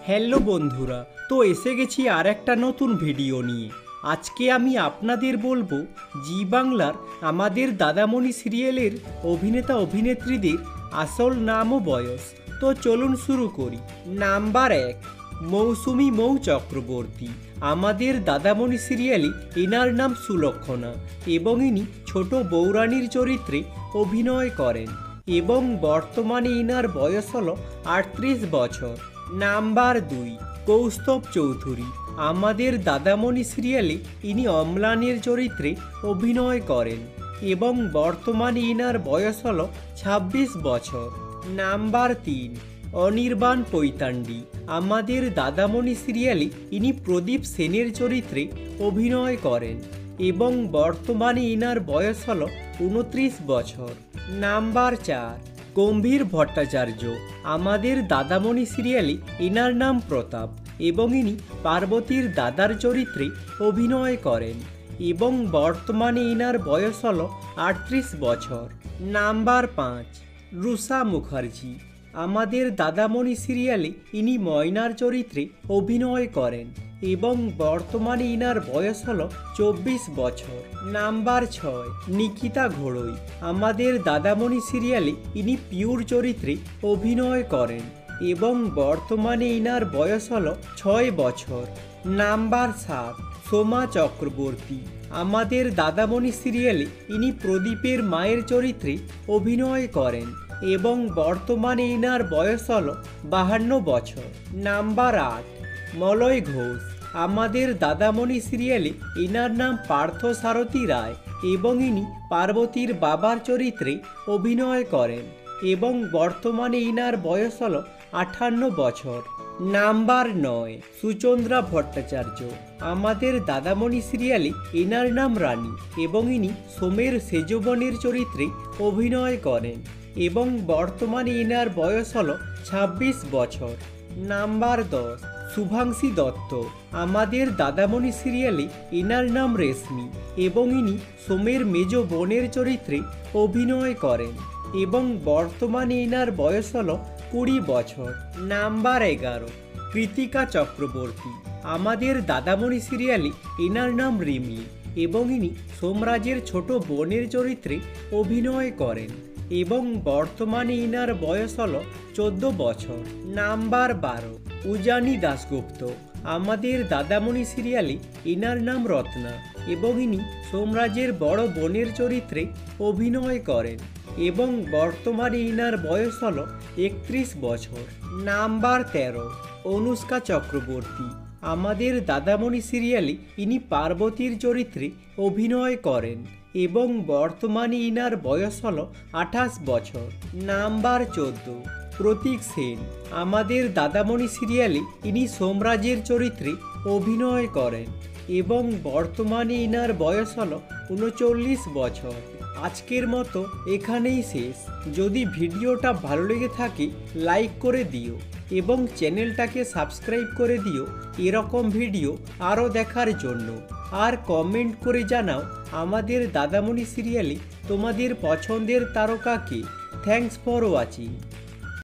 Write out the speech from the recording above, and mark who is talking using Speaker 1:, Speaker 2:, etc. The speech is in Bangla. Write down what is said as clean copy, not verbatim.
Speaker 1: হ্যালো বন্ধুরা, তো এসে গেছি আর একটা নতুন ভিডিও নিয়ে। আজকে আমি আপনাদের বলবো জি বাংলার আমাদের দাদামণি সিরিয়ালের অভিনেতা অভিনেত্রীদের আসল নাম ও বয়স। তো চলুন শুরু করি। নাম্বার 1, মৌসুমী মৌ চক্রবর্তী। আমাদের দাদামণি সিরিয়ালে এনার নাম সুলক্ষণা এবং ইনি ছোট বৌরানীর চরিত্রে অভিনয় করেন এবং বর্তমানে ইনার বয়স হল 38 বছর। নাম্বার 2, কৌস্তব চৌধুরী। আমাদের দাদামণি সিরিয়ালে ইনি অম্লানের চরিত্রে অভিনয় করেন এবং বর্তমানে ইনার বয়স হল 26 বছর। নাম্বার 3, অনির্বাণ পৈতান্ডি। আমাদের দাদামণি সিরিয়ালে ইনি প্রদীপ সেনের চরিত্রে অভিনয় করেন এবং বর্তমানে ইনার বয়স হল 29 বছর। নাম্বার 4, গম্ভীর ভট্টাচার্য। আমাদের দাদামণি সিরিয়ালে ইনার নাম প্রতাপ এবং ইনি পার্বতীর দাদার চরিত্রে অভিনয় করেন এবং বর্তমানে ইনার বয়স হল 38 বছর। নাম্বার 5, রুষা মুখার্জি। আমাদের দাদামণি সিরিয়ালে ইনি ময়নার চরিত্রে অভিনয় করেন এবং বর্তমানে ইনার বয়স হল 24 বছর। নাম্বার 6, নিকিতা ঘোড়ই। আমাদের দাদামণি সিরিয়ালে ইনি পিউর চরিত্রে অভিনয় করেন এবং বর্তমানে ইনার বয়স হল 6 বছর। নাম্বার 7, সোমা চক্রবর্তী। আমাদের দাদামণি সিরিয়ালে ইনি প্রদীপের মায়ের চরিত্রে অভিনয় করেন এবং বর্তমানে ইনার বয়স হল 52 বছর। নাম্বার 8, মলয় ঘোষ। আমাদের দাদামণি সিরিয়ালে ইনার নাম পার্থ সারথী রায় এবং ইনি পার্বতীর বাবার চরিত্রে অভিনয় করেন এবং বর্তমানে ইনার বয়স হল 58 বছর। নাম্বার 9, সুচন্দ্রা ভট্টাচার্য। আমাদের দাদামণি সিরিয়ালে ইনার নাম রানী এবং ইনি সোমের সেজবনের চরিত্রে অভিনয় করেন এবং বর্তমানে ইনার বয়স হল 26 বছর। নাম্বার 10, শুভাংশী দত্ত। আমাদের দাদামণি সিরিয়ালে ইনার নাম রেশমি এবং ইনি সোমের মেজ বোনের চরিত্রে অভিনয় করেন এবং বর্তমানে ইনার বয়স হল 20 বছর। নাম্বার 11, কৃতিকা চক্রবর্তী। আমাদের দাদামণি সিরিয়ালে ইনার নাম রিমলি এবং ইনি সোমরাজের ছোট বোনের চরিত্রে অভিনয় করেন এবং বর্তমানে ইনার বয়স হল 14 বছর। নাম্বার 12, উজানি দাশগুপ্ত। আমাদের দাদামণি সিরিয়ালে ইনার নাম রত্না এবং ইনি সোমরাজের বড় বোনের চরিত্রে অভিনয় করেন এবং বর্তমানে ইনার বয়স হল 31 বছর। নাম্বার 13, অনুষ্কা চক্রবর্তী। আমাদের দাদামণি সিরিয়ালে ইনি পার্বতীর চরিত্রে অভিনয় করেন এবং বর্তমানে ইনার বয়স হল 28 বছর। নাম্বার 14, প্রতীক সেন। আমাদের দাদামণি সিরিয়ালে ইনি সোমরাজের চরিত্রে অভিনয় করেন এবং বর্তমানে ইনার বয়স হল 39 বছর। আজকের মতো এখানেই শেষ। যদি ভিডিওটা ভালো লেগে থাকে লাইক করে দিও এবং চ্যানেলটাকে সাবস্ক্রাইব করে দিও এরকম ভিডিও আরও দেখার জন্য। আর কমেন্ট করে জানাও আমাদের দাদামণি সিরিয়ালে তোমাদের পছন্দের তারকা কে। Thanks for watching.